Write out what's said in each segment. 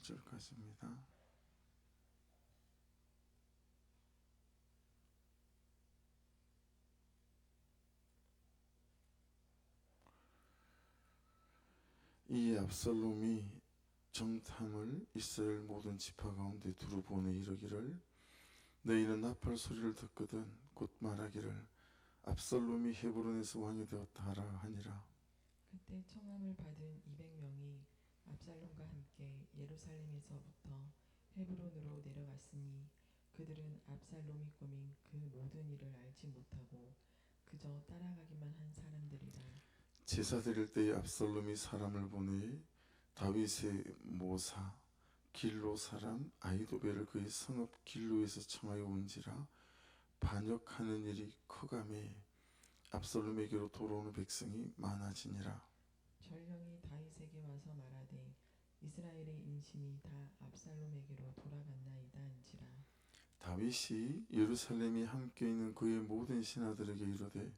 8절까지입니다. 이에 압살롬이 정탐을 이스라엘 모든 지파 가운데 두루 보내 이르기를 너희는 나팔 소리를 듣거든 곧 말하기를 압살롬이 헤브론에서 왕이 되었다 하라 하니라. 그때 청함을 받은 200명이 압살롬과 함께 예루살렘에서부터 헤브론으로 내려갔으니 그들은 압살롬이 꾸민 그 모든 일을 알지 못하고 그저 따라가기만 한 사람들이라. 제사 드릴 때에 압살롬이 사람을 보내 다윗의 모사 길로 사람 아히도벨을 그의 성읍 길로에서 청하여 온지라. 반역하는 일이 커가매 압살롬에게로 돌아오는 백성이 많아지니라. 전령이 다윗에게 와서 말하되 이스라엘의 인심이 다 압살롬에게로 돌아갔나이다 한지라. 다윗이 예루살렘이 함께 있는 그의 모든 신하들에게 이르되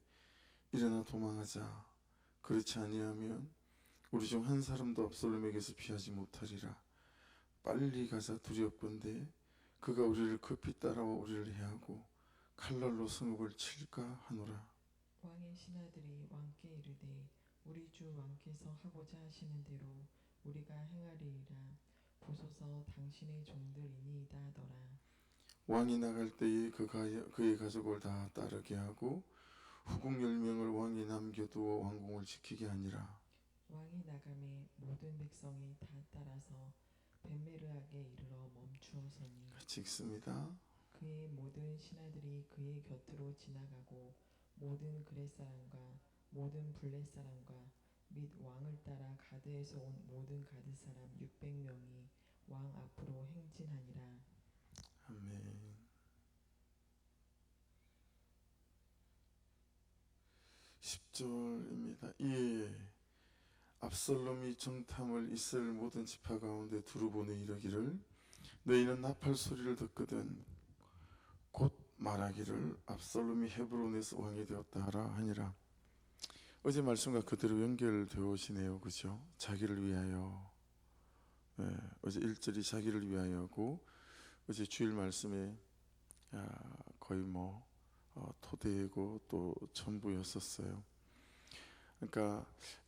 일어나 도망하자. 그렇지 아니하면 우리 중 한 사람도 압살롬에게서 피하지 못하리라. 빨리 가자. 두렵건대 그가 우리를 급히 따라와 우리를 해하고 칼날로 성읍을 칠까 하노라. 왕의 신하들이 왕께 이르되 우리 주 왕께서 하고자 하시는 대로 우리가 행하리이라. 보소서 당신의 종들이니이다 하더라. 왕이 나갈 때에 그의 가족을 다 따르게 하고 후궁 10명을 왕이 남겨두어 왕궁을 지키게 하니라. 왕이 나가매 모든 백성이 다 따라서 벳메르하게 이르러 멈추어서니 같이 읽습니다. 그의 모든 신하들이 그의 곁으로 지나가고 모든 그렛 사람과 모든 블렛 사람과 및 왕을 따라 가드에서 온 모든 가드 사람 600명이 왕 앞으로 행진하니라. 아멘. 10절입니다. 이에 압살롬이 정탐을 이스라엘 모든 지파 가운데 두루 보내 이르기를 너희는 나팔 소리를 듣거든 곧 말하기를 압살롬이 헤브론에서 왕이 되었다 하라 하니라. 어제 말씀과 그대로 연결되어 오시네요. 그죠? 자기를 위하여. 어제 1절이 자기를 위하여고 어제 주일 말씀에 거의 토대고 또 전부였었어요. 그러니까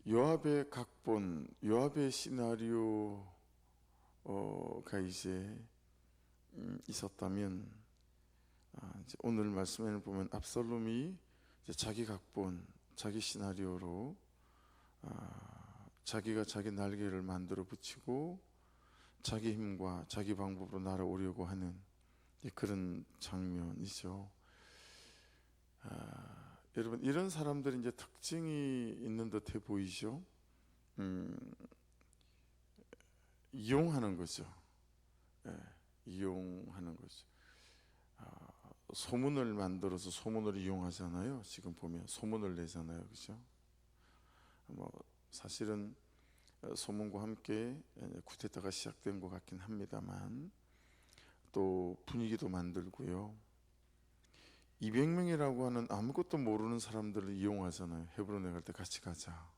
요압의 각본, 요압의 시나리오가 이제 있었다면 이제 오늘 말씀에 보면 압살롬이 이제 자기 각본, 자기 시나리오로 자기가 자기 날개를 만들어 붙이고 자기 힘과 자기 방법으로 날아오려고 하는 그런 장면이죠. 여러분 이런 사람들이 이제 특징이 있는 듯해 보이죠. 이용하는 거죠. 이용하는 거죠. 소문을 만들어서 소문을 이용하잖아요. 지금 보면 소문을 내잖아요. 그죠? 사실은 소문과 함께 쿠데타가 시작된 것 같긴 합니다만 또 분위기도 만들고요. 200명이라고 하는 아무것도 모르는 사람들을 이용하잖아요. 헤브론에 갈 때 같이 가자.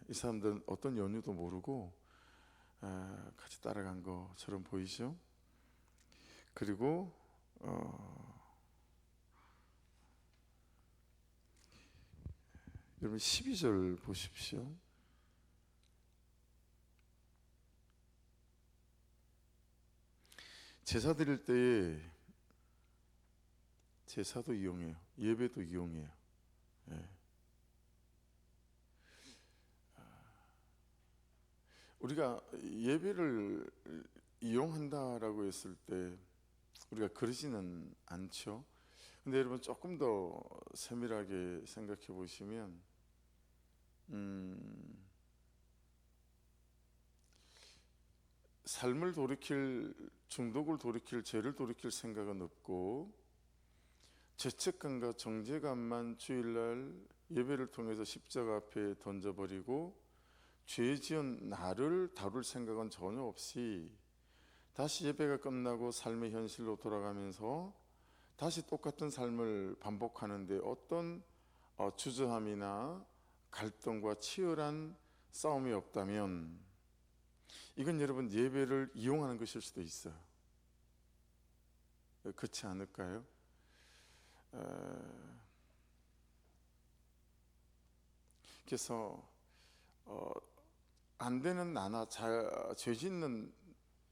이 사람들은 어떤 연유도 모르고 같이 따라간 것처럼 보이죠. 그리고 여러분 12절 보십시오. 제사 드릴 때에 제사도 이용해요. 예배도 이용해요. 우리가 예배를 이용한다라고 했을 때 우리가 그러지는 않죠. 근데 여러분 조금 더 세밀하게 생각해 보시면 삶을 돌이킬, 중독을 돌이킬, 죄를 돌이킬 생각은 없고 죄책감과 정죄감만 주일날 예배를 통해서 십자가 앞에 던져버리고 죄 지은 나를 다룰 생각은 전혀 없이 다시 예배가 끝나고 삶의 현실로 돌아가면서 다시 똑같은 삶을 반복하는데 어떤 주저함이나 갈등과 치열한 싸움이 없다면 이건 여러분 예배를 이용하는 것일 수도 있어요. 그렇지 않을까요? 그래서 안 되는 나나 죄 짓는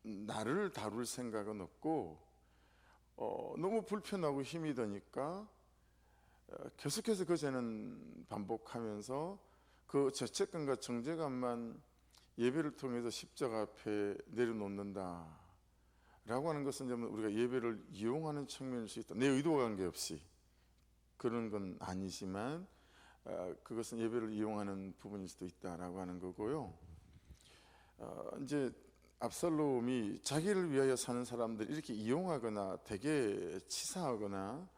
나를 다룰 생각은 없고, 너무 불편하고 힘이 드니까 계속해서 그 죄는 반복하면서 그 죄책감과 정죄감만 예배를 통해서 십자가 앞에 내려놓는다 라고 하는 것은 우리가 예배를 이용하는 측면일 수 있다. 내 의도와 관계없이 그런 건 아니지만 그것은 예배를 이용하는 부분일 수도 있다라고 하는 거고요. 이제 압살롬이 자기를 위하여 사는 사람들 이렇게 이용하거나 되게 치사하거나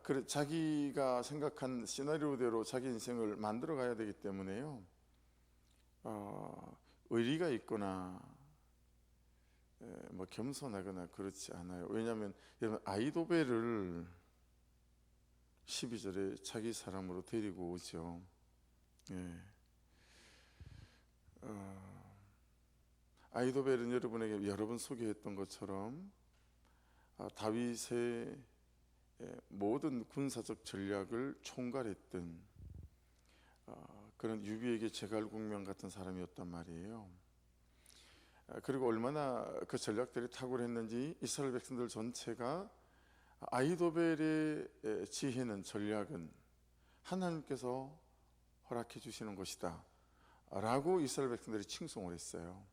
그래 자기가 생각한 시나리오대로 자기 인생을 만들어 가야 되기 때문에요. 의리가 있거나 뭐 겸손하거나 그렇지 않아요. 왜냐하면 여러분 아이도벨을 12절에 자기 사람으로 데리고 오죠. 아이도벨은 여러분에게 여러 번 소개했던 것처럼 다윗의 모든 군사적 전략을 총괄했던 그런 유비에게 제갈국명 같은 사람이었단 말이에요. 그리고 얼마나 그 전략들이 탁월했는지 이스라엘 백성들 전체가 아이도벨의 지혜는 전략은 하나님께서 허락해 주시는 것이다 라고 이스라엘 백성들이 칭송을 했어요.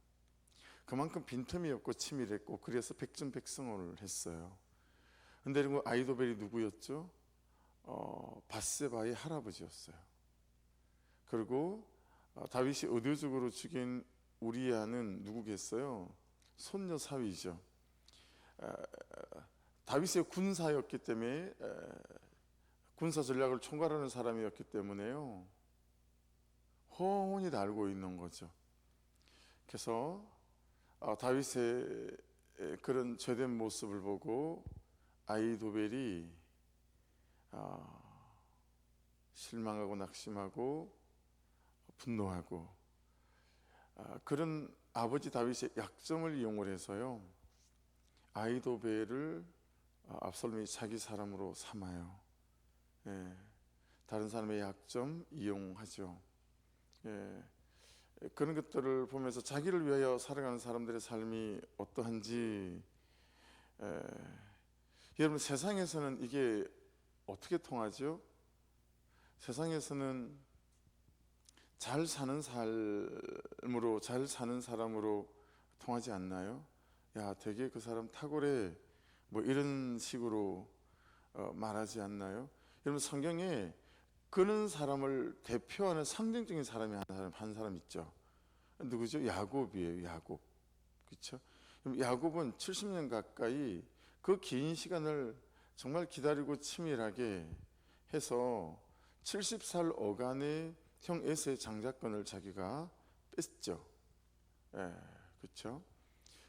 그만큼 빈틈이 없고 치밀했고 그래서 백전백승을 했어요. 근데 아이도벨이 누구였죠? 밧세바의 할아버지였어요. 그리고 다윗이 의도적으로 죽인 우리아는 누구겠어요? 손녀 사위죠. 다윗의 군사였기 때문에 군사 전략을 총괄하는 사람이었기 때문에요. 훤히 다 알고 있는 거죠. 그래서 다윗의 그런 죄된 모습을 보고 아이도벨이 실망하고 낙심하고 분노하고 그런 아버지 다윗의 약점을 이용을 해서요 아이도벨을 압살롬이 자기 사람으로 삼아요. 다른 사람의 약점 이용하죠. 그런 것들을 보면서 자기를 위하여 살아가는 사람들의 삶이 어떠한지 여러분 세상에서는 이게 어떻게 통하죠? 세상에서는 잘 사는 삶으로 잘 사는 사람으로 통하지 않나요? 야 되게 그 사람 탁월해 뭐 이런 식으로 말하지 않나요? 여러분 성경에 그런 사람을 대표하는 상징적인 사람이 한 사람 있죠. 누구죠? 야곱이에요. 야곱. 그렇죠? 야곱은 70년 가까이 그 긴 시간을 정말 기다리고 치밀하게 해서 70살 어간의 형 에서의 장자권을 자기가 뺐죠. 그렇죠?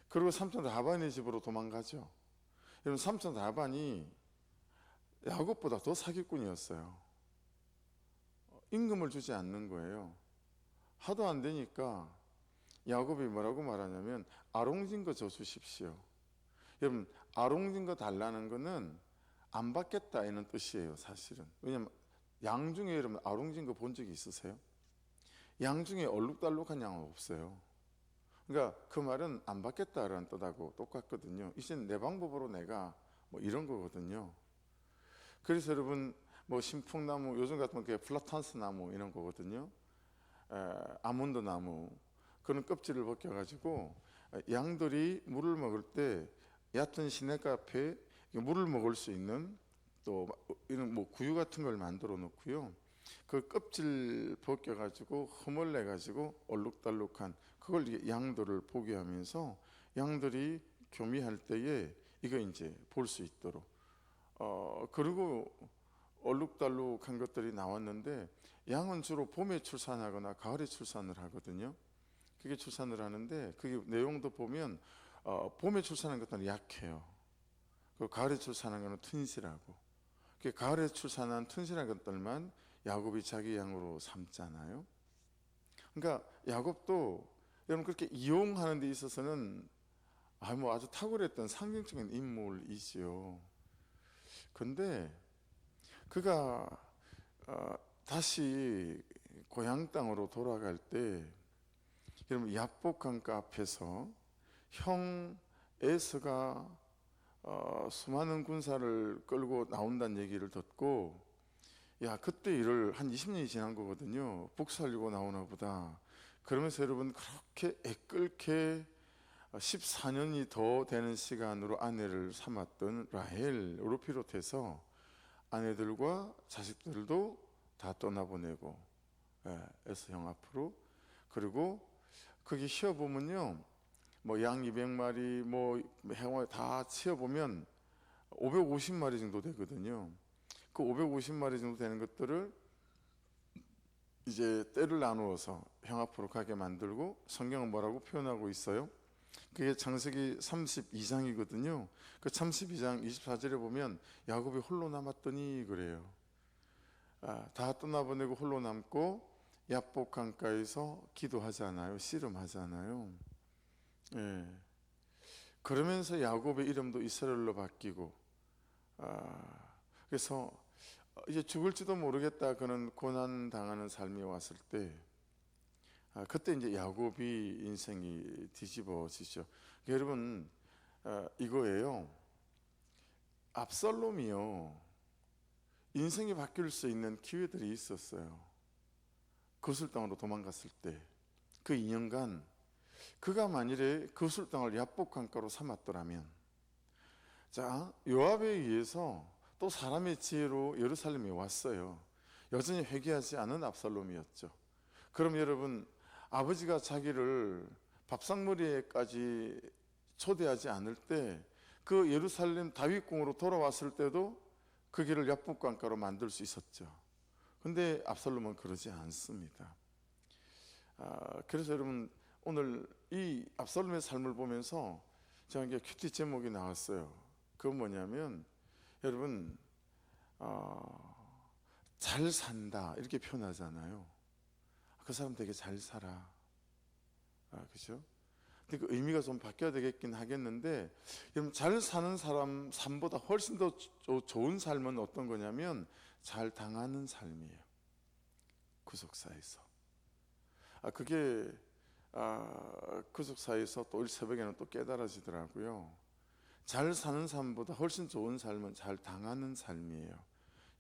그리고 삼촌 라반의 집으로 도망가죠. 여러분 삼촌 라반이 야곱보다 더 사기꾼이었어요. 임금을 주지 않는 거예요. 하도 안 되니까 야곱이 뭐라고 말하냐면 아롱진거 줘 주십시오. 여러분 아롱진거 달라는 거는 안 받겠다 이런 뜻이에요. 사실은. 왜냐면 양 중에 여러분 아롱진거 본 적이 있으세요? 양 중에 얼룩달룩한 양은 없어요. 그러니까 그 말은 안 받겠다라는 뜻하고 똑같거든요. 이제 내 방법으로 내가 뭐 이런 거거든요. 그래서 여러분 뭐 신풍나무 요즘 같으면 그게 플라탄스 나무 이런 거거든요. 아몬드 나무 그런 껍질을 벗겨가지고 양들이 물을 먹을 때 얕은 시냇가 앞에 물을 먹을 수 있는 또 이런 뭐 구유 같은 걸 만들어 놓고요. 그 껍질 벗겨가지고 흠을 내가지고 얼룩달룩한 그걸 이제 양들을 보게 하면서 양들이 교미할 때에 이거 이제 볼 수 있도록 그리고 얼룩달룩한 것들이 나왔는데 양은 주로 봄에 출산하거나 가을에 출산을 하거든요. 그게 출산을 하는데 그게 내용도 보면 봄에 출산한 것들은 약해요. 그 가을에 출산한 것은 튼실하고 그 가을에 출산한 튼실한 것들만 야곱이 자기 양으로 삼잖아요. 그러니까 야곱도 여러분 그렇게 이용하는 데 있어서는 뭐 아주 탁월했던 상징적인 인물이지요. 그런데 그가 다시 고향 땅으로 돌아갈 때 여러분 야복 강가 앞에서 형 에서가 수많은 군사를 끌고 나온다는 얘기를 듣고, 야 그때 일을 한 20년이 지난 거거든요. 북살리고 나오나 보다. 그러면서 여러분 그렇게 애끓게 14년이 더 되는 시간으로 아내를 삼았던 라헬으로 비롯해서 아내들과 자식들도 다 떠나보내고, 에서 형 앞으로. 그리고 거기 쉬어보면요, 뭐 양 200마리, 뭐 해와 다 치어보면 550마리 정도 되거든요. 그 550마리 정도 되는 것들을 이제 떼를 나누어서 형 앞으로 가게 만들고, 성경은 뭐라고 표현하고 있어요? 그게 창세기 32장이거든요. 그 32장 24절에 보면 야곱이 홀로 남았더니 그래요. 다 떠나보내고 홀로 남고 야복 강가에서 기도하잖아요. 씨름하잖아요. 예. 그러면서 야곱의 이름도 이스라엘로 바뀌고, 그래서 이제 죽을지도 모르겠다 그는 고난 당하는 삶이 왔을 때, 그때 이제 야곱이 인생이 뒤집어지죠. 여러분 이거예요. 압살롬이요, 인생이 바뀔 수 있는 기회들이 있었어요. 거술 땅으로 도망갔을 때 그 2년간 그가 만일에 거술 땅을 야복 강가로 삼았더라면, 자 요압에 의해서 또 사람의 지혜로 예루살렘에 왔어요. 여전히 회개하지 않은 압살롬이었죠. 그럼 여러분 아버지가 자기를 밥상머리에까지 초대하지 않을 때 그 예루살렘 다윗궁으로 돌아왔을 때도 그 길을 야복강가로 만들 수 있었죠. 근데 압살롬은 그러지 않습니다. 그래서 여러분 오늘 이 압살롬의 삶을 보면서 제가 이게 큐티 제목이 나왔어요. 그건 뭐냐면 여러분 잘 산다 이렇게 표현하잖아요. 그 사람 되게 잘 살아. 그죠? 근데 그 의미가 좀 바뀌어야 되겠긴 하겠는데, 여러분 잘 사는 사람 삶보다 훨씬 더 좋은 삶은 어떤 거냐면 잘 당하는 삶이에요. 구속사에서. 그게 구속사에서 또 올 새벽에는 또 깨달아지더라고요. 잘 사는 삶보다 훨씬 좋은 삶은 잘 당하는 삶이에요.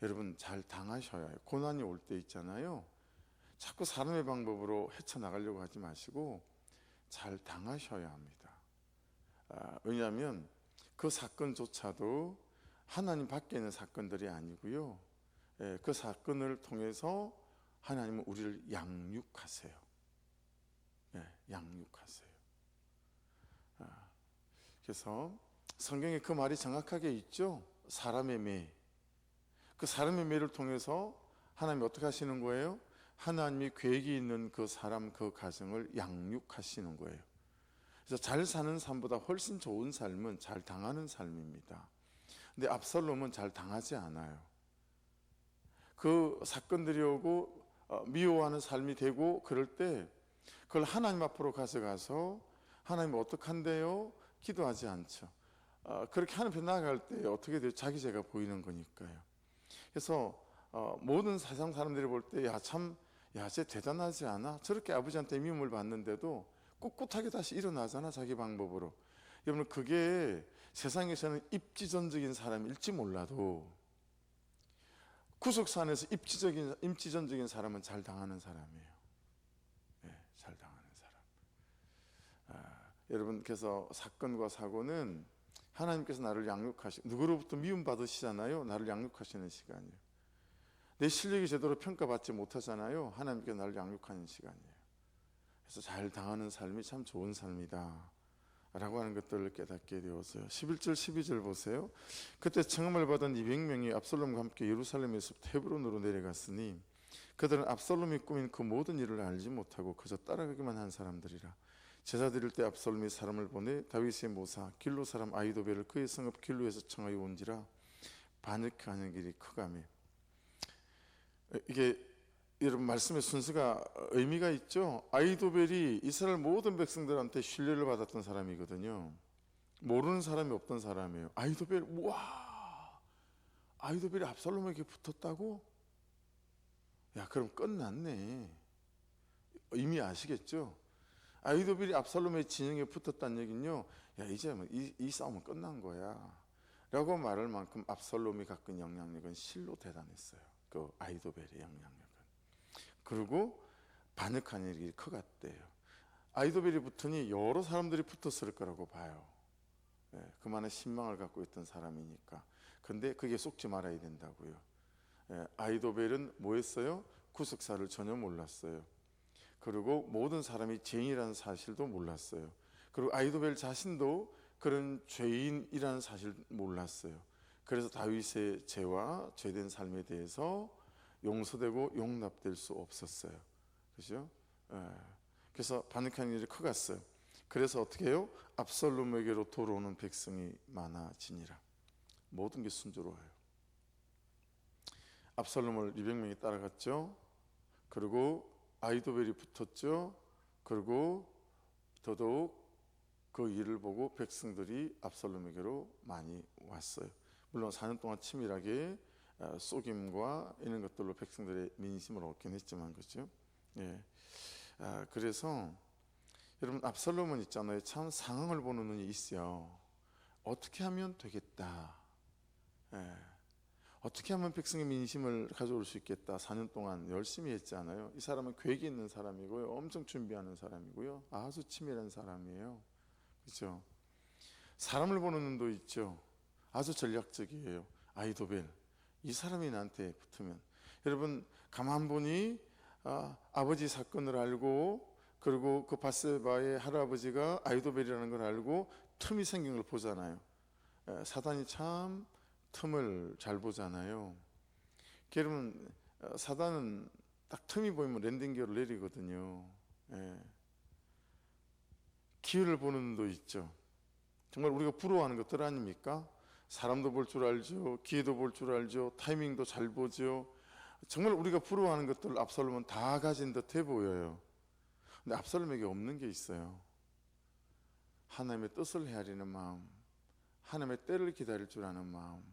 여러분 잘 당하셔야 해요. 고난이 올 때 있잖아요. 자꾸 사람의 방법으로 헤쳐나가려고 하지 마시고 잘 당하셔야 합니다. 왜냐하면 그 사건조차도 하나님 밖에 있는 사건들이 아니고요, 그 사건을 통해서 하나님은 우리를 양육하세요. 양육하세요. 그래서 성경에 그 말이 정확하게 있죠. 사람의 매. 그 사람의 매를 통해서 하나님이 어떻게 하시는 거예요? 하나님이 계획이 있는 그 사람, 그 가정을 양육하시는 거예요. 그래서 잘 사는 삶보다 훨씬 좋은 삶은 잘 당하는 삶입니다. 근데 압살롬은 잘 당하지 않아요. 그 사건들이 오고 미워하는 삶이 되고 그럴 때 그걸 하나님 앞으로 가져가서 하나님 어떡한데요? 기도하지 않죠. 그렇게 하나님 앞에 나아갈 때 어떻게 돼요? 자기 죄가 보이는 거니까요. 그래서 모든 세상 사람들이 볼 때 쟤 대단하지 않아? 저렇게 아버지한테 미움을 받는데도 꿋꿋하게 다시 일어나잖아, 자기 방법으로. 여러분 그게 세상에서는 입지전적인 사람일지 몰라도 구속산에서 입지전적인 사람은 잘 당하는 사람이에요. 잘 당하는 사람. 여러분 그래서 사건과 사고는 하나님께서 나를 누구로부터 미움받으시잖아요. 나를 양육하시는 시간이에요. 내 실력이 제대로 평가받지 못하잖아요. 하나님께서 나를 양육하는 시간이에요. 그래서 잘 당하는 삶이 참 좋은 삶이다 라고 하는 것들을 깨닫게 되었어요. 11절 12절 보세요. 그때 청함을 받은 200명이 압살롬과 함께 예루살렘에서 헤브론으로 내려갔으니 그들은 압살롬이 꾸민 그 모든 일을 알지 못하고 그저 따라가기만 한 사람들이라. 제사 드릴 때 압살롬이 사람을 보내 다윗의 모사 길로 사람 아히도벨을 그의 성읍 길로에서 청하여 온지라. 반역하는 길이 크가매. 이게 여러분 말씀의 순서가 의미가 있죠. 아히도벨이 이스라엘 모든 백성들한테 신뢰를 받았던 사람이거든요. 모르는 사람이 없던 사람이에요. 아히도벨, 우와, 아히도벨이 압살롬에게 붙었다고? 야, 그럼 끝났네. 이미 아시겠죠? 아히도벨이 압살롬의 진영에 붙었다는 얘기는요, 야, 이제 이 싸움은 끝난 거야 라고 말할 만큼 압살롬이 갖고 있는 영향력은 실로 대단했어요. 그 아히도벨의 영향력은. 그리고 반역한 일이 커갔대요. 아히도벨이 붙으니 여러 사람들이 붙었을 거라고 봐요. 그만한 신망을 갖고 있던 사람이니까. 근데 그게 속지 말아야 된다고요. 아히도벨은 뭐 했어요? 구속사를 전혀 몰랐어요. 그리고 모든 사람이 죄인이라는 사실도 몰랐어요. 그리고 아히도벨 자신도 그런 죄인이라는 사실 몰랐어요. 그래서 다윗의 죄와 죄된 삶에 대해서 용서되고 용납될 수 없었어요. 그죠? 그래서 반역한 일이 커갔어요. 그래서 어떻게 해요? 압살롬에게로 돌아오는 백성이 많아지니라. 모든 게 순조로워요. 압살롬을 200명이 따라갔죠. 그리고 아히도벨이 붙었죠. 그리고 더더욱 그 일을 보고 백성들이 압살롬에게로 많이 왔어요. 물론 4년 동안 치밀하게 속임과 이런 것들로 백성들의 민심을 얻긴 했지만, 그렇죠? 예. 그래서 여러분, 압살롬은 있잖아요. 참 상황을 보는 눈이 있어요. 어떻게 하면 되겠다. 어떻게 하면 백성의 민심을 가져올 수 있겠다. 4년 동안 열심히 했잖아요. 이 사람은 계획이 있는 사람이고요. 엄청 준비하는 사람이고요. 아주 치밀한 사람이에요. 그렇죠? 사람을 보는 눈도 있죠. 아주 전략적이에요. 아히도벨, 이 사람이 나한테 붙으면, 여러분 가만 보니 아버지 사건을 알고, 그리고 그 바세바의 할아버지가 아히도벨이라는 걸 알고 틈이 생긴 걸 보잖아요. 사단이 참 틈을 잘 보잖아요. 여러분, 사단은 딱 틈이 보이면 랜딩 기어를 내리거든요. 기회를 보는 눈도 있죠. 정말 우리가 부러워하는 것들 아닙니까? 사람도 볼 줄 알죠. 기회도 볼 줄 알죠. 타이밍도 잘 보죠. 정말 우리가 부러워하는 것들을 압살롬은 다 가진 듯해 보여요. 근데 압살롬에게 없는 게 있어요. 하나님의 뜻을 헤아리는 마음, 하나님의 때를 기다릴 줄 아는 마음.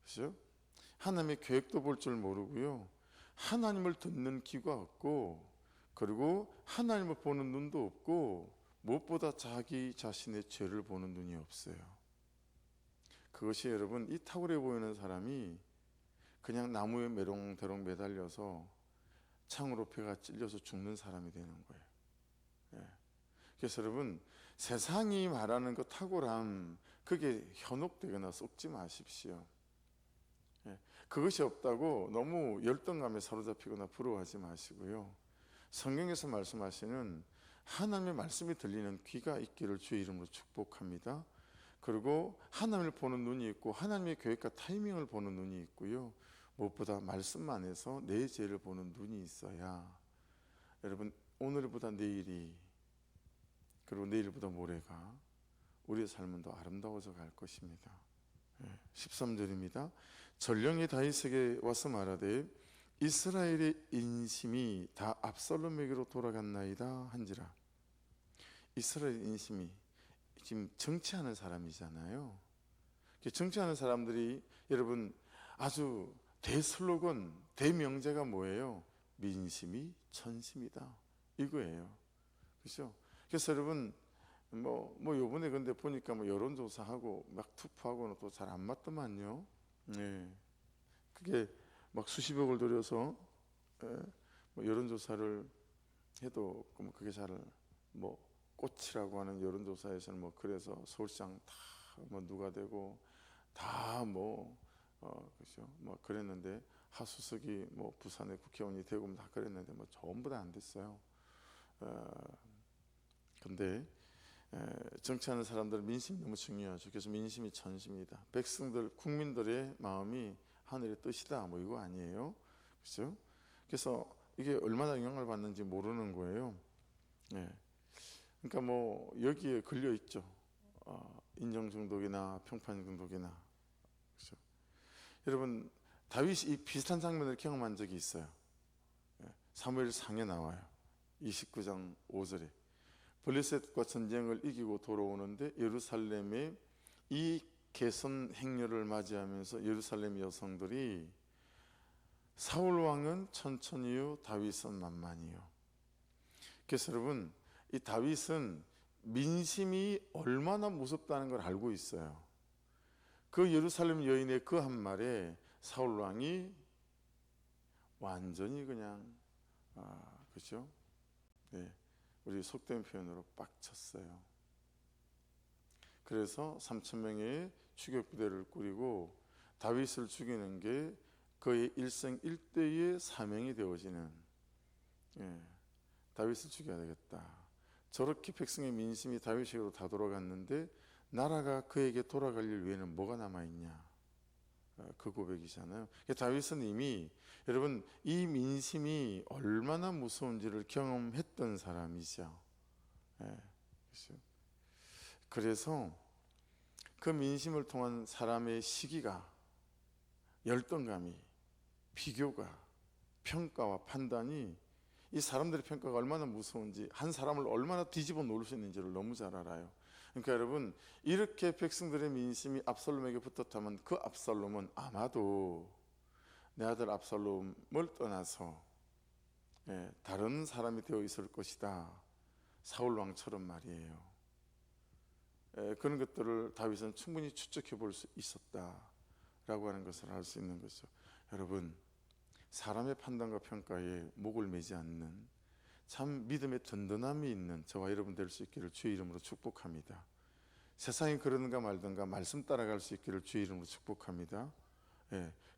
그렇죠? 하나님의 계획도 볼 줄 모르고요. 하나님을 듣는 귀가 없고, 그리고 하나님을 보는 눈도 없고, 무엇보다 자기 자신의 죄를 보는 눈이 없어요. 그것이 여러분, 이 탁월해 보이는 사람이 그냥 나무에 메롱대롱 매달려서 창으로 배가 찔려서 죽는 사람이 되는 거예요. 그래서 여러분, 세상이 말하는 그 탁월함, 그게 현혹되거나 속지 마십시오. 그것이 없다고 너무 열등감에 사로잡히거나 부러워하지 마시고요. 성경에서 말씀하시는 하나님의 말씀이 들리는 귀가 있기를 주의 이름으로 축복합니다. 그리고 하나님을 보는 눈이 있고, 하나님의 계획과 타이밍을 보는 눈이 있고요. 무엇보다 말씀 안에서 내 죄를 보는 눈이 있어야, 여러분, 오늘보다 내일이, 그리고 내일보다 모레가 우리의 삶은 더 아름다워져 갈 것입니다. 13절입니다. 전령이 다윗에게 와서 말하되 이스라엘의 인심이 다 압살롬에게로 돌아갔나이다 한지라. 이스라엘 인심이 지금 정치하는 사람이잖아요. 정치하는 사람들이 여러분 아주 대슬로건, 대명제가 뭐예요? 민심이 천심이다, 이거예요. 그렇죠? 그래서 여러분 뭐 요번에 근데 보니까 뭐 여론조사하고 막 투표하고는 또 잘 안 맞더만요. 그게 막 수십억을 들여서 뭐 여론조사를 해도 그게 잘 뭐 꽃이라고 하는 여론조사에서는 뭐 그래서 서울시장 다 뭐 누가 되고 다 뭐 그죠? 뭐 그랬는데 하수석이 뭐 부산의 국회의원이 되고 다 그랬는데 뭐 전부 다 안 됐어요. 근데 정치하는 사람들은 민심이 너무 중요하죠. 그래서 민심이 천심이다. 백성들, 국민들의 마음이 하늘의 뜻이다. 뭐 이거 아니에요, 그렇죠? 그래서 이게 얼마나 영향을 받는지 모르는 거예요. 그러니까 뭐 여기에 걸려 있죠. 인정 중독이나 평판 중독이나, 그렇죠? 여러분, 다윗이 이 비슷한 장면을 경험한 적이 있어요. 사무엘상에 나와요. 29장 5절에 블레셋과 전쟁을 이기고 돌아오는데 예루살렘에 이 개선 행렬을 맞이하면서 예루살렘 여성들이 사울 왕은 천천히요 다윗은 만만히요. 그래서 여러분, 이 다윗은 민심이 얼마나 무섭다는 걸 알고 있어요. 그 예루살렘 여인의 그 한 말에 사울 왕이 완전히 그냥 그죠? 네, 우리 속된 표현으로 빡쳤어요. 그래서 3,000명의 추격 부대를 꾸리고 다윗을 죽이는 게 그의 일생일대의 사명이 되어지는, 다윗을 죽여야 되겠다. 저렇게 백성의 민심이 다윗에게로 다 돌아갔는데 나라가 그에게 돌아갈 일 외에는 뭐가 남아있냐, 그 고백이잖아요. 다윗은 이미 여러분 이 민심이 얼마나 무서운지를 경험했던 사람이죠. 그래서 그 민심을 통한 사람의 시기가, 열등감이, 비교가, 평가와 판단이, 이 사람들의 평가가 얼마나 무서운지, 한 사람을 얼마나 뒤집어 놓을 수 있는지를 너무 잘 알아요. 그러니까 여러분, 이렇게 백성들의 민심이 압살롬에게 붙었다면 그 압살롬은 아마도 내 아들 압살롬을 떠나서 다른 사람이 되어 있을 것이다. 사울 왕처럼 말이에요. 그런 것들을 다윗은 충분히 추측해 볼 수 있었다라고 하는 것을 알 수 있는 거죠. 여러분, 사람의 판단과 평가에 목을 매지 않는 참 믿음의 든든함이 있는 저와 여러분 될 수 있기를 주의 이름으로 축복합니다. 세상이 그러는가 말든가 말씀 따라갈 수 있기를 주의 이름으로 축복합니다.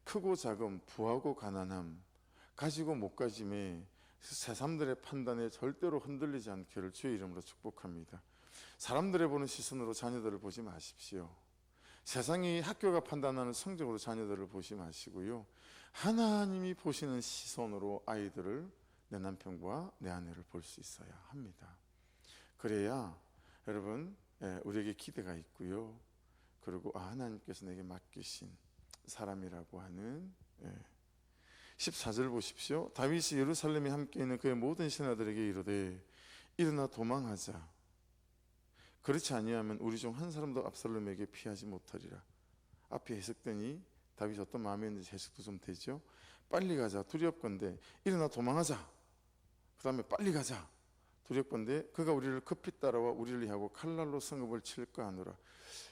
크고 작음, 부하고 가난함, 가지고 못 가짐에 새삼들의 판단에 절대로 흔들리지 않기를 주의 이름으로 축복합니다. 사람들의 보는 시선으로 자녀들을 보지 마십시오. 세상이 학교가 판단하는 성적으로 자녀들을 보지 마시고요, 하나님이 보시는 시선으로 아이들을, 내 남편과 내 아내를 볼 수 있어야 합니다. 그래야 여러분 우리에게 기대가 있고요, 그리고 하나님께서 내게 맡기신 사람이라고 하는 14절 보십시오. 다윗이 예루살렘에 함께 있는 그의 모든 신하들에게 이르되 일어나 도망하자. 그렇지 아니하면 우리 중 한 사람도 압살롬에게 피하지 못하리라. 앞에 해석되니 다윗이 어떤 마음에 있는지 해석도 좀 되죠. 빨리 가자 두렵건대 일어나 도망하자. 그 다음에 빨리 가자 두렵건대 그가 우리를 급히 따라와 우리를 향하고 칼날로 성읍을 칠까 하노라.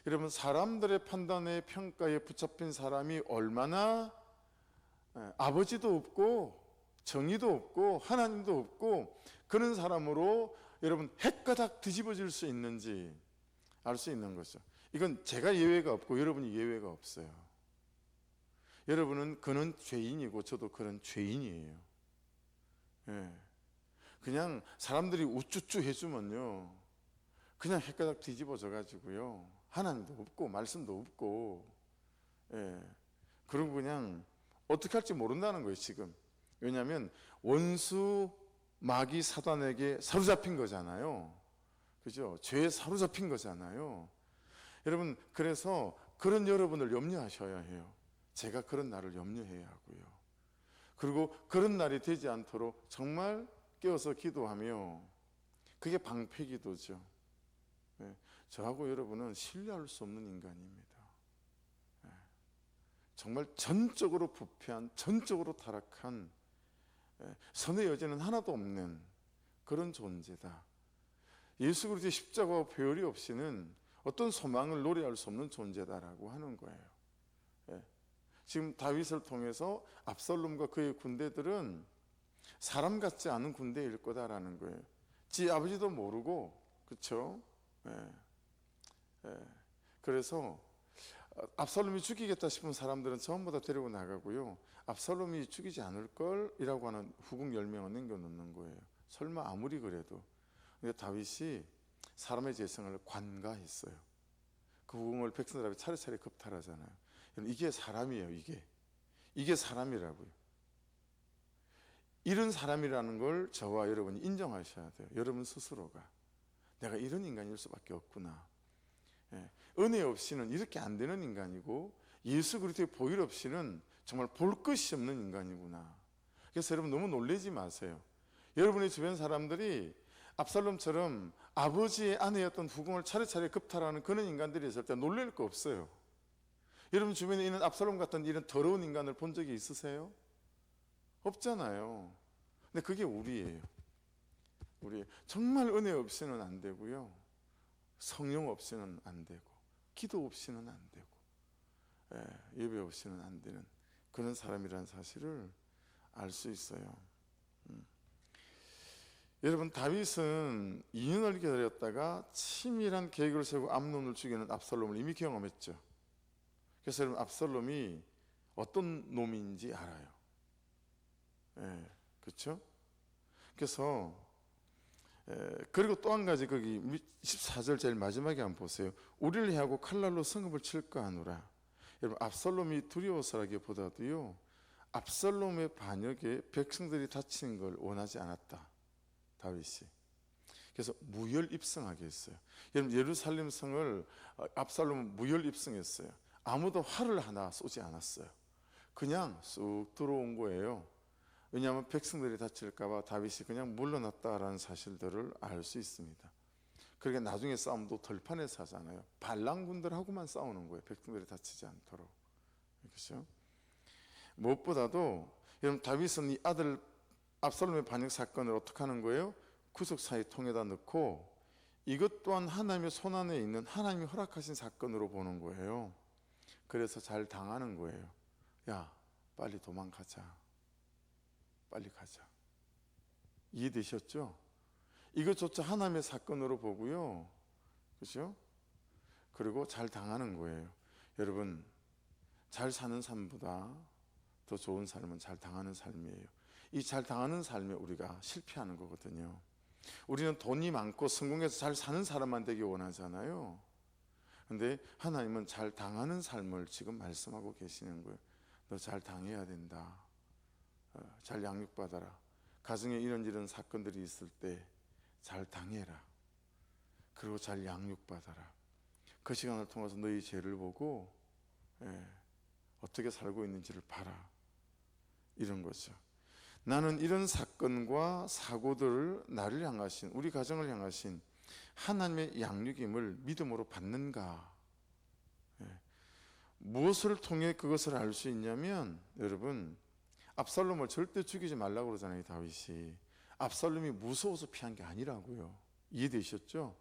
여러분, 사람들의 판단에 평가에 붙잡힌 사람이 얼마나 아버지도 없고 정의도 없고 하나님도 없고 그런 사람으로 여러분 핵가닥 뒤집어질 수 있는지 알 수 있는 거죠. 이건 제가 예외가 없고 여러분이 예외가 없어요. 여러분은 그는 죄인이고 저도 그런 죄인이에요. 그냥 사람들이 우쭈쭈 해주면요 그냥 핵가닥 뒤집어져 가지고요 하나님도 없고 말씀도 없고 그리고 그냥 어떻게 할지 모른다는 거예요 지금. 왜냐하면 원수 마귀 사단에게 사로잡힌 거잖아요. 그죠? 죄에 사로잡힌 거잖아요. 여러분, 그래서 그런 여러분을 염려하셔야 해요. 제가 그런 날을 염려해야 하고요. 그리고 그런 날이 되지 않도록 정말 깨어서 기도하며, 그게 방패기도죠. 저하고 여러분은 신뢰할 수 없는 인간입니다. 정말 전적으로 부패한, 전적으로 타락한, 선의 여지는 하나도 없는 그런 존재다. 예수 그리스도의 십자가와 배열이 없이는 어떤 소망을 노래할 수 없는 존재다라고 하는 거예요. 지금 다윗을 통해서 압살롬과 그의 군대들은 사람 같지 않은 군대일 거다라는 거예요. 지 아버지도 모르고, 그렇죠? 그래서 압살롬이 죽이겠다 싶은 사람들은 전부 다 데리고 나가고요, 압살롬이 죽이지 않을 걸이라고 하는 후궁 10명을 남겨놓는 거예요. 설마 아무리 그래도. 근데 다윗이 사람의 재성을 관가했어요. 그 후궁을 백성들 앞에 차례차례 겁탈하잖아요. 이게 사람이에요. 이게 사람이라고요. 이런 사람이라는 걸 저와 여러분이 인정하셔야 돼요. 여러분 스스로가 내가 이런 인간일 수밖에 없구나. 은혜 없이는 이렇게 안 되는 인간이고 예수 그리스도의 보혈 없이는 정말 볼 것이 없는 인간이구나. 그래서 여러분 너무 놀라지 마세요. 여러분의 주변 사람들이 압살롬처럼 아버지의 아내였던 후궁을 차례차례 급탈하는 그런 인간들이 있을 때 놀랄 거 없어요. 여러분 주변에 있는 압살롬 같은 이런 더러운 인간을 본 적이 있으세요? 없잖아요. 근데 그게 우리예요. 정말 은혜 없이는 안 되고요. 성령 없이는 안 되고, 기도 없이는 안 되고, 예배 없이는 안 되는 그런 사람이라는 사실을 알 수 있어요. 여러분, 다윗은 2년을 기다렸다가 치밀한 계획을 세우고 암논을 죽이는 압살롬을 이미 경험했죠. 그래서 여러분, 압살롬이 어떤 놈인지 알아요. 그렇죠? 그래서 그리고 또 한 가지, 거기 14절 제일 마지막에 한번 보세요. 우리를 해하고 칼날로 성읍을 칠까 하노라. 여러분, 압살롬이 두려워서라기보다도요, 압살롬의 반역에 백성들이 다치는 걸 원하지 않았다, 다윗이. 그래서 무혈입성하게 했어요. 여러분, 예루살렘 성을 압살롬은 무혈입성했어요. 아무도 활을 하나 쏘지 않았어요. 그냥 쑥 들어온 거예요. 왜냐하면 백성들이 다칠까봐 다윗이 그냥 물러났다라는 사실들을 알 수 있습니다. 그러니까 나중에 싸움도 들판에서 하잖아요. 반란군들하고만 싸우는 거예요. 백성들이 다치지 않도록. 그렇죠? 무엇보다도 여러분, 다윗은 이 아들 압살롬의 반역 사건을 어떻게 하는 거예요? 구속사의 통에다 넣고 이것 또한 하나님의 손안에 있는 하나님이 허락하신 사건으로 보는 거예요. 그래서 잘 당하는 거예요. 야, 빨리 도망가자. 빨리 가자. 이해되셨죠? 이것조차 하나님의 사건으로 보고요. 그렇죠? 그리고 잘 당하는 거예요. 여러분, 잘 사는 삶보다 더 좋은 삶은 잘 당하는 삶이에요. 이 잘 당하는 삶에 우리가 실패하는 거거든요. 우리는 돈이 많고 성공해서 잘 사는 사람만 되기 원하잖아요. 근데 하나님은 잘 당하는 삶을 지금 말씀하고 계시는 거예요. 너 잘 당해야 된다. 잘 양육받아라. 가정에 이런 사건들이 있을 때 잘 당해라. 그리고 잘 양육받아라. 그 시간을 통해서 너희 죄를 보고 어떻게 살고 있는지를 봐라. 이런 거죠. 나는 이런 사건과 사고들을 나를 향하신, 우리 가정을 향하신 하나님의 양육임을 믿음으로 받는가? 무엇을 통해 그것을 알 수 있냐면, 여러분, 압살롬을 절대 죽이지 말라고 그러잖아요, 다윗이. 압살롬이 무서워서 피한 게 아니라고요. 이해되셨죠?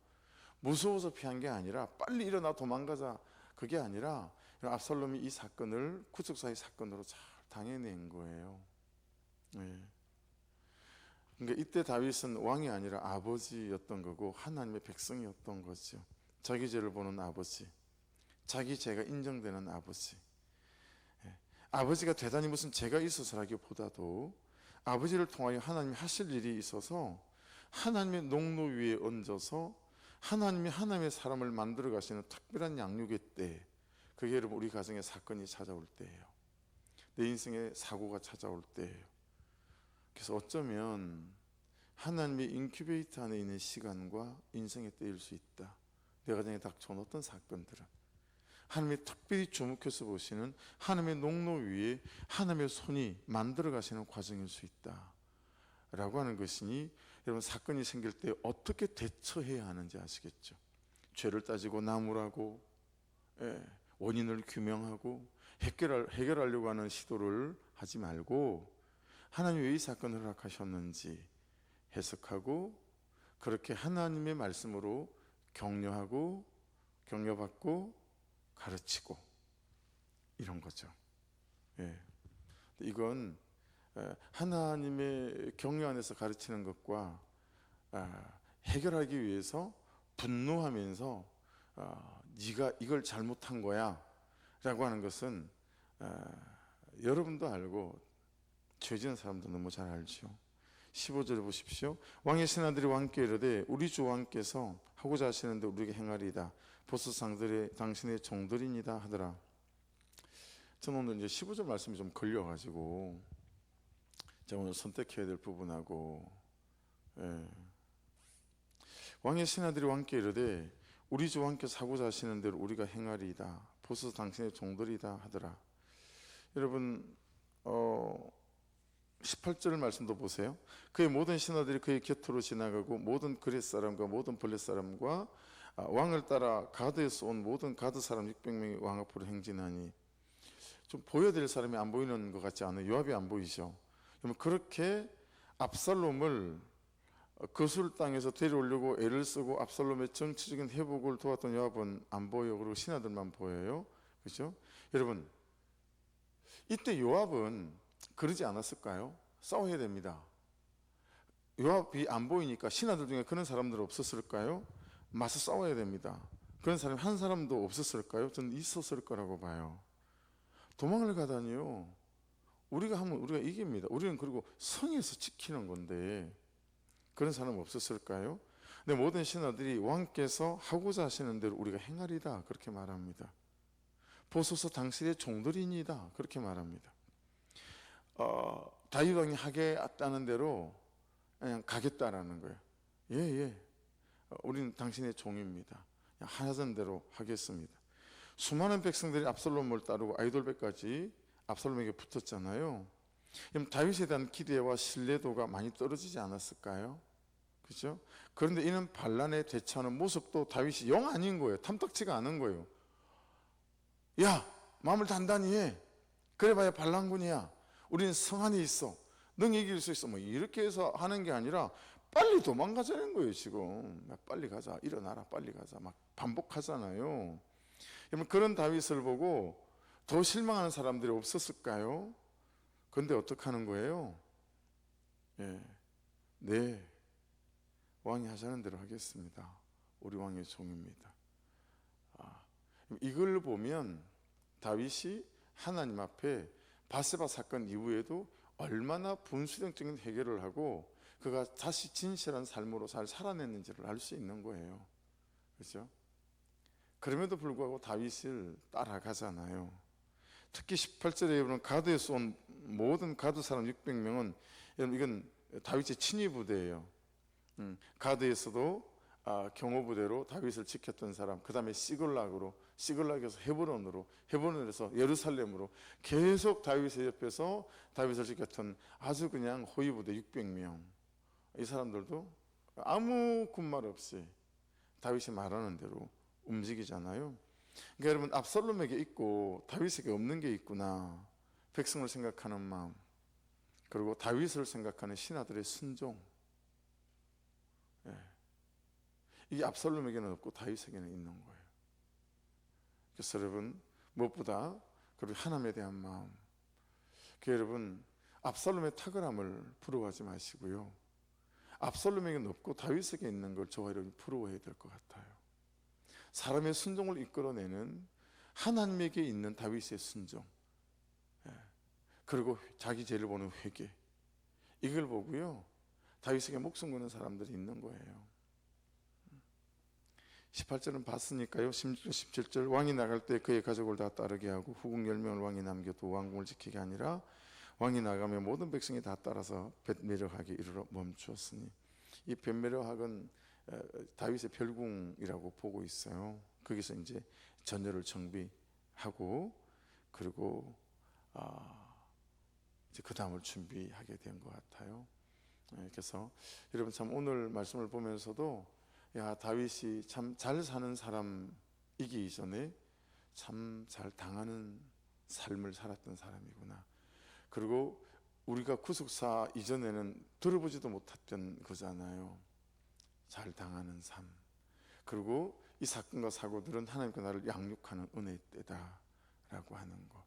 무서워서 피한 게 아니라 빨리 일어나 도망가자, 그게 아니라 압살롬이 이 사건을 구속사의 사건으로 잘 당해낸 거예요. 그러니까 이때 다윗은 왕이 아니라 아버지였던 거고 하나님의 백성이었던 거죠. 자기 죄를 보는 아버지, 자기 죄가 인정되는 아버지. 아버지가 대단히 무슨 죄가 있어서라기보다도 아버지를 통하여 하나님이 하실 일이 있어서 하나님의 농로 위에 얹어서 하나님의 사람을 만들어 가시는 특별한 양육의 때, 그게 여러분 우리 가정에 사건이 찾아올 때예요. 내 인생에 사고가 찾아올 때예요. 그래서 어쩌면 하나님의 인큐베이터 안에 있는 시간과 인생의 때일 수 있다. 내 가정에 닥쳐온 어떤 사건들은 하나님이 특별히 주목해서 보시는 하나님의 농로 위에 하나님의 손이 만들어 가시는 과정일 수 있다 라고 하는 것이니, 여러분, 사건이 생길 때 어떻게 대처해야 하는지 아시겠죠? 죄를 따지고 나무라고 원인을 규명하고 해결하려고 하는 시도를 하지 말고, 하나님이 왜 이 사건을 허락하셨는지 해석하고, 그렇게 하나님의 말씀으로 격려하고 격려받고 가르치고, 이런 거죠. 이건 하나님의 격려 안에서 가르치는 것과 해결하기 위해서 분노하면서 네가 이걸 잘못한 거야 라고 하는 것은 여러분도 알고 죄 지은 사람도 너무 잘 알죠. 15절 보십시오. 왕의 신하들이 왕께 이르되 우리 주 왕께서 하고자 하시는데 우리에게 행하리이다. 보스상들이 당신의 종들이니다 하더라. 저는 오늘 이제 15절 말씀이 좀 걸려가지고 제가 오늘 선택해야 될 부분하고, 왕의 신하들이 왕께 이르되 우리 주 왕께서 하고자 하시는 대로 우리가 행하리이다. 보스 당신의 종들이다 하더라. 여러분, 18절 말씀도 보세요. 그의 모든 신하들이 그의 곁으로 지나가고 모든 그렛 사람과 모든 블렛 사람과 왕을 따라 가드에서 온 모든 가드 사람 600명이 왕 앞으로 행진하니, 좀 보여드릴 사람이 안 보이는 것 같지 않아요? 요압이 안 보이죠? 그러면 그렇게 압살롬을 거술 땅에서 데려오려고 애를 쓰고 압살롬의 정치적인 회복을 도왔던 요압은 안 보여. 그리고 신하들만 보여요. 그렇죠? 여러분, 이때 요압은 그러지 않았을까요? 싸워야 됩니다. 요압이 안 보이니까 신하들 중에 그런 사람들 없었을까요? 맞서 싸워야 됩니다. 그런 사람이 한 사람도 없었을까요? 저는 있었을 거라고 봐요. 도망을 가다니요. 우리가 하면 우리가 이깁니다. 우리는 그리고 성에서 지키는 건데 그런 사람 없었을까요? 근데 모든 신하들이 왕께서 하고자 하시는 대로 우리가 행하리다 그렇게 말합니다. 보소서 당신의 종들이니다 그렇게 말합니다. 다윗 왕이 하겠다는 대로 그냥 가겠다라는 거예요. 예. 우리는 당신의 종입니다. 하던 대로 하겠습니다. 수많은 백성들이 압살롬을 따르고 아이돌배까지 압살롬에게 붙었잖아요. 그럼 다윗에 대한 기대와 신뢰도가 많이 떨어지지 않았을까요? 그렇죠? 그런데 이는 반란에 대처하는 모습도 다윗이 영 아닌 거예요. 탐탁지가 않은 거예요. 야, 마음을 단단히 해. 그래봐야 반란군이야. 우리는 성 안에 있어. 능 이길 수 있어. 뭐 이렇게 해서 하는 게 아니라 빨리 도망가자는 거예요. 지금 빨리 가자, 일어나라, 빨리 가자, 막 반복하잖아요. 그러면 그런 다윗을 보고 더 실망하는 사람들이 없었을까요? 그런데 어떻게 하는 거예요? 네, 왕이 하자는 대로 하겠습니다. 우리 왕의 종입니다. 이걸 보면 다윗이 하나님 앞에 바세바 사건 이후에도 얼마나 분수령적인 해결을 하고 그가 다시 진실한 삶으로 잘 살아냈는지를 알 수 있는 거예요. 그렇죠? 그럼에도 불구하고 다윗을 따라가잖아요. 특히 18절에 보면 가드에서 온 모든 가드 사람 600명은, 여러분 이건 다윗의 친위 부대예요. 가드에서도 경호부대로 다윗을 지켰던 사람, 그 다음에 시글락에서 헤브론에서 예루살렘으로 계속 다윗의 옆에서 다윗을 지켰던 아주 그냥 호위부대 600명. 이 사람들도 아무 군말 없이 다윗이 말하는 대로 움직이잖아요. 그러니까 여러분, 압살롬에게 있고 다윗에게 없는 게 있구나. 백성을 생각하는 마음, 그리고 다윗을 생각하는 신하들의 순종. 이게 압살롬에게는 없고 다윗에게는 있는 거예요. 그래서 여러분, 무엇보다 그리고 하나님에 대한 마음. 여러분, 압살롬의 탁월함을 부러워하지 마시고요, 압살롬에게는 없고 다윗에게 있는 걸 저와 여러분이 부러워해야 될 것 같아요. 사람의 순종을 이끌어내는 하나님에게 있는 다윗의 순종, 그리고 자기 죄를 보는 회개, 이걸 보고요 다윗에게 목숨 거는 사람들이 있는 거예요. 18절은 봤으니까요. 16절 17절, 왕이 나갈 때 그의 가족을 다 따르게 하고 후궁 10명을 왕이 남겨도 왕궁을 지키게 아니라 왕이 나가며 모든 백성이 다 따라서 벳메르하게 이르러 멈추었으니, 이 벳메르학은 다윗의 별궁이라고 보고 있어요. 거기서 이제 전열을 정비하고 그리고 이제 그 다음을 준비하게 된 것 같아요. 그래서 여러분, 참 오늘 말씀을 보면서도 다윗이 참 잘 사는 사람이기 이전에 참 잘 당하는 삶을 살았던 사람이구나. 그리고 우리가 구속사 이전에는 들어보지도 못했던 거잖아요. 잘 당하는 삶. 그리고 이 사건과 사고들은 하나님과 나를 양육하는 은혜의 때다라고 하는 거.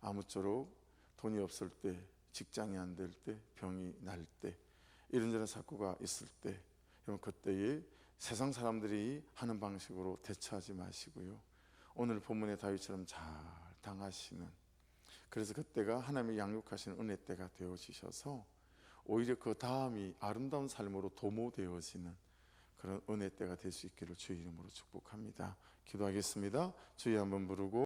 아무쪼록 돈이 없을 때, 직장이 안 될 때, 병이 날 때, 이런저런 사고가 있을 때, 여러분 그때에 세상 사람들이 하는 방식으로 대처하지 마시고요, 오늘 본문의 다윗처럼 잘 당하시는, 그래서 그때가 하나님이 양육하시는 은혜 때가 되어지셔서 오히려 그 다음이 아름다운 삶으로 도모되어지는 그런 은혜 때가 될 수 있기를 주의 이름으로 축복합니다. 기도하겠습니다. 주의 한번 부르고